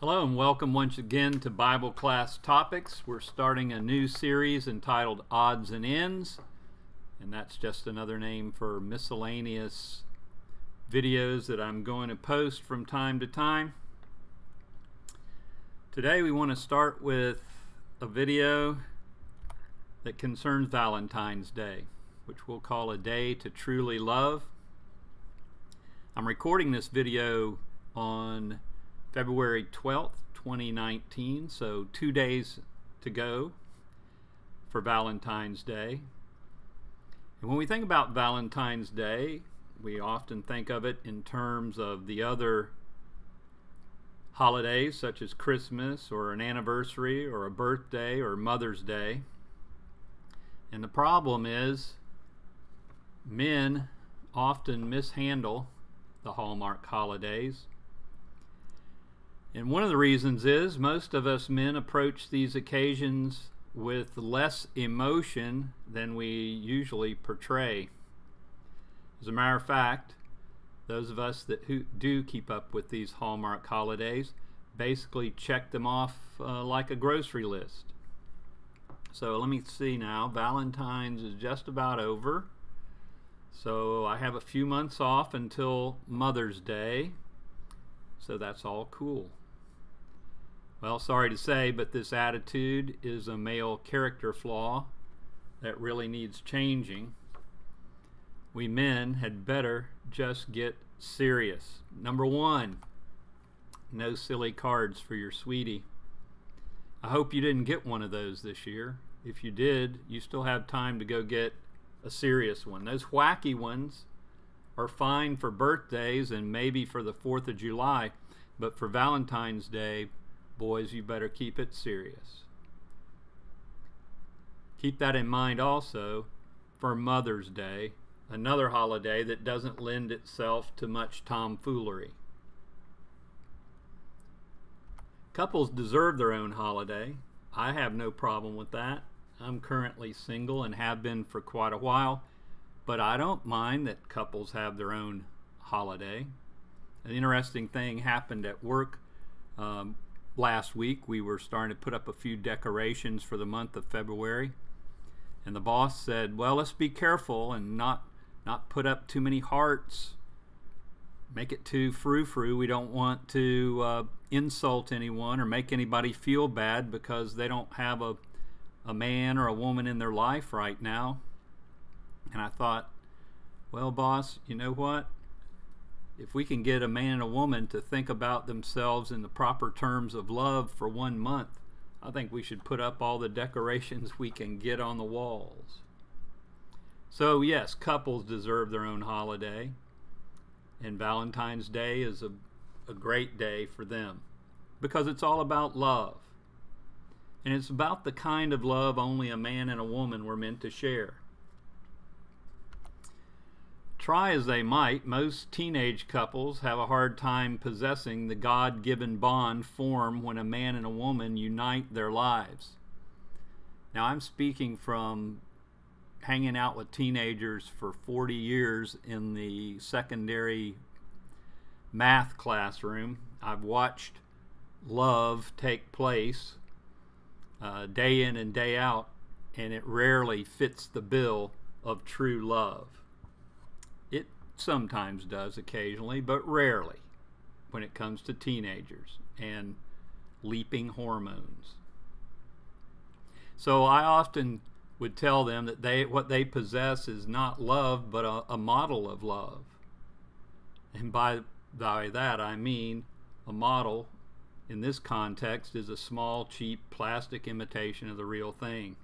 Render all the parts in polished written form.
Hello and welcome once again to Bible Class Topics. We're starting a new series entitled Odds and Ends, and that's just another name for miscellaneous videos that I'm going to post from time to time. Today we want to start with a video that concerns Valentine's Day, which we'll call A Day to Truly Love. I'm recording this video on February 12th, 2019, so 2 days to go for Valentine's Day. And when we think about Valentine's Day, we often think of it in terms of the other holidays such as Christmas or an anniversary or a birthday or Mother's Day. And the problem is men often mishandle the Hallmark holidays. And one of the reasons is most of us men approach these occasions with less emotion than we usually portray. As a matter of fact, those of us that do keep up with these Hallmark holidays basically check them off like a grocery list. So let me see now. Valentine's is just about over. So I have a few months off until Mother's Day. So that's all cool. Well, sorry to say, but this attitude is a male character flaw that really needs changing. We men had better just get serious. Number one, no silly cards for your sweetie. I hope you didn't get one of those this year. If you did, you still have time to go get a serious one. Those wacky ones are fine for birthdays and maybe for the 4th of July, but for Valentine's Day, boys, you better keep it serious. Keep that in mind also for Mother's Day, another holiday that doesn't lend itself to much tomfoolery. Couples deserve their own holiday. I have no problem with that. I'm currently single and have been for quite a while, but I don't mind that couples have their own holiday. An interesting thing happened at work last week. We were starting to put up a few decorations for the month of February, and the boss said, well, let's be careful and not put up too many hearts, make it too frou-frou. We don't want to insult anyone or make anybody feel bad because they don't have a man or a woman in their life right now. And I thought, well, boss, you know what? If we can get a man and a woman to think about themselves in the proper terms of love for 1 month, I think we should put up all the decorations we can get on the walls. So yes, couples deserve their own holiday, and Valentine's Day is a great day for them because it's all about love. And it's about the kind of love only a man and a woman were meant to share. Try as they might, most teenage couples have a hard time possessing the God-given bond formed when a man and a woman unite their lives. Now, I'm speaking from hanging out with teenagers for 40 years in the secondary math classroom. I've watched love take place day in and day out, and it rarely fits the bill of true love. It sometimes does occasionally, but rarely when it comes to teenagers and leaping hormones. So I often would tell them that what they possess is not love, but a model of love. And by that I mean a model in this context is a small, cheap plastic imitation of the real thing.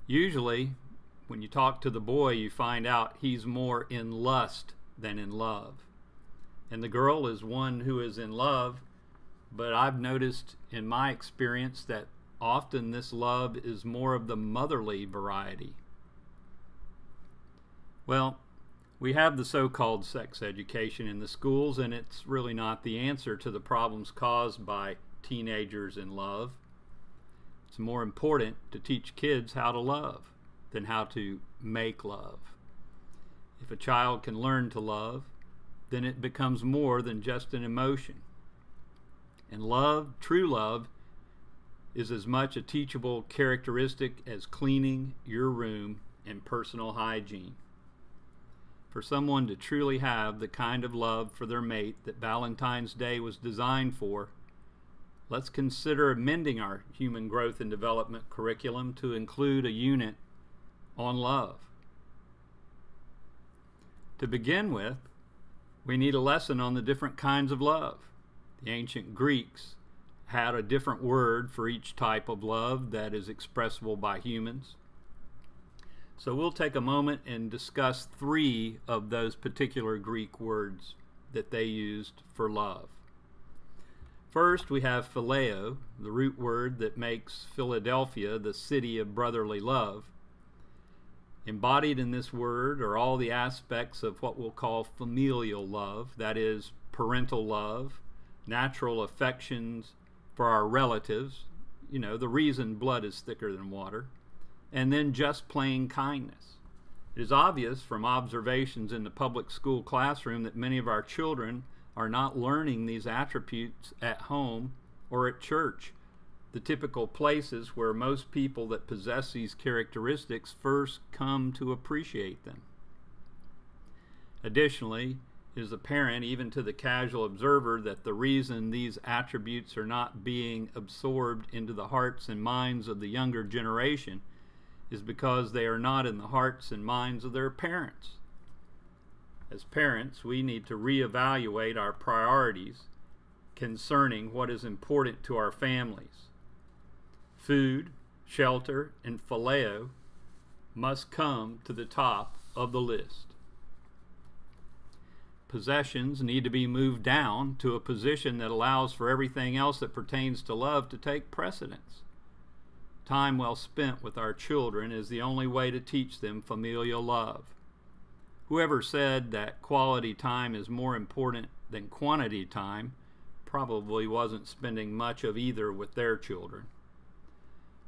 Usually, when you talk to the boy, you find out he's more in lust than in love. And the girl is one who is in love, but I've noticed in my experience that often this love is more of the motherly variety. Well, we have the so-called sex education in the schools, and it's really not the answer to the problems caused by teenagers in love. It's more important to teach kids how to love than how to make love. If a child can learn to love, then it becomes more than just an emotion. And love, true love, is as much a teachable characteristic as cleaning your room and personal hygiene. For someone to truly have the kind of love for their mate that Valentine's Day was designed for, let's consider amending our human growth and development curriculum to include a unit on love. To begin with, we need a lesson on the different kinds of love. The ancient Greeks had a different word for each type of love that is expressible by humans. So we'll take a moment and discuss 3 of those particular Greek words that they used for love. First, we have phileo, the root word that makes Philadelphia the city of brotherly love. Embodied in this word are all the aspects of what we'll call familial love, that is, parental love, natural affections for our relatives, the reason blood is thicker than water, and then just plain kindness. It is obvious from observations in the public school classroom that many of our children are not learning these attributes at home or at church, the typical places where most people that possess these characteristics first come to appreciate them. Additionally, it is apparent even to the casual observer that the reason these attributes are not being absorbed into the hearts and minds of the younger generation is because they are not in the hearts and minds of their parents. As parents, we need to reevaluate our priorities concerning what is important to our families. Food, shelter, and phileo must come to the top of the list. Possessions need to be moved down to a position that allows for everything else that pertains to love to take precedence. Time well spent with our children is the only way to teach them familial love. Whoever said that quality time is more important than quantity time probably wasn't spending much of either with their children.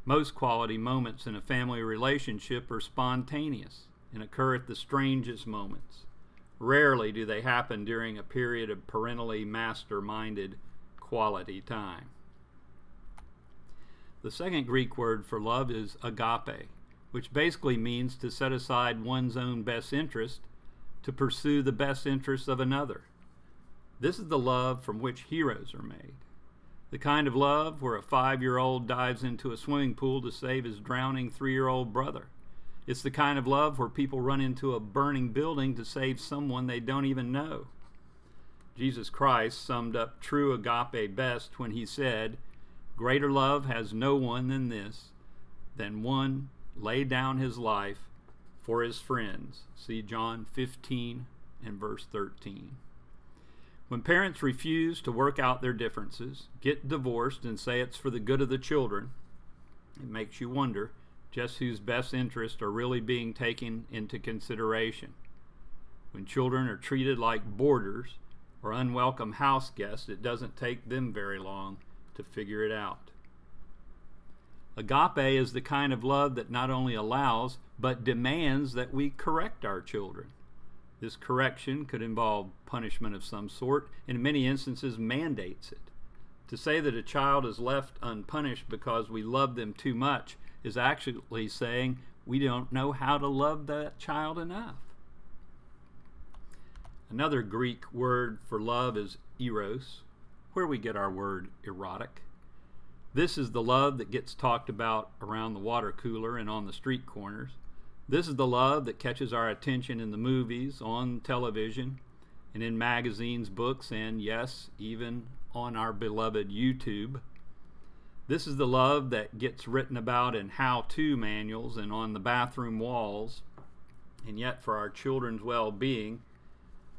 Most quality moments in a family relationship are spontaneous and occur at the strangest moments. Rarely do they happen during a period of parentally master-minded quality time. The second Greek word for love is agape, which basically means to set aside one's own best interest to pursue the best interests of another. This is the love from which heroes are made. The kind of love where a 5-year-old dives into a swimming pool to save his drowning 3-year-old brother. It's the kind of love where people run into a burning building to save someone they don't even know. Jesus Christ summed up true agape best when he said, "Greater love has no one than this, than one lay down his life for his friends." See John 15 and verse 13. When parents refuse to work out their differences, get divorced, and say it's for the good of the children, it makes you wonder just whose best interests are really being taken into consideration. When children are treated like boarders or unwelcome house guests, it doesn't take them very long to figure it out. Agape is the kind of love that not only allows, but demands that we correct our children. This correction could involve punishment of some sort, and in many instances mandates it. To say that a child is left unpunished because we love them too much is actually saying we don't know how to love that child enough. Another Greek word for love is eros, where we get our word erotic. This is the love that gets talked about around the water cooler and on the street corners. This is the love that catches our attention in the movies, on television, and in magazines, books, and yes, even on our beloved YouTube. This is the love that gets written about in how-to manuals and on the bathroom walls. And yet, for our children's well-being,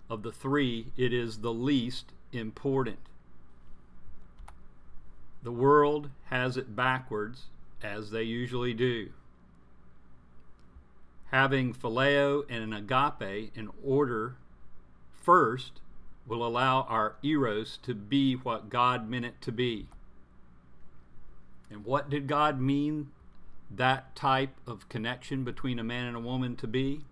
of the 3, it is the least important. The world has it backwards, as they usually do. Having phileo and an agape in order first will allow our eros to be what God meant it to be. And what did God mean that type of connection between a man and a woman to be?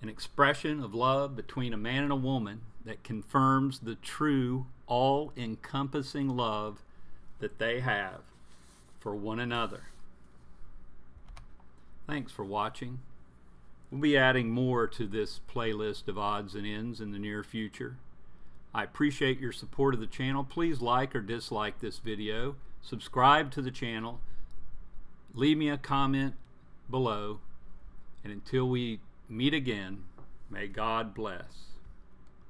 An expression of love between a man and a woman that confirms the true, all-encompassing love that they have for one another. Thanks for watching. We'll be adding more to this playlist of odds and ends in the near future. I appreciate your support of the channel. Please like or dislike this video. Subscribe to the channel. Leave me a comment below. And until we meet again, may God bless.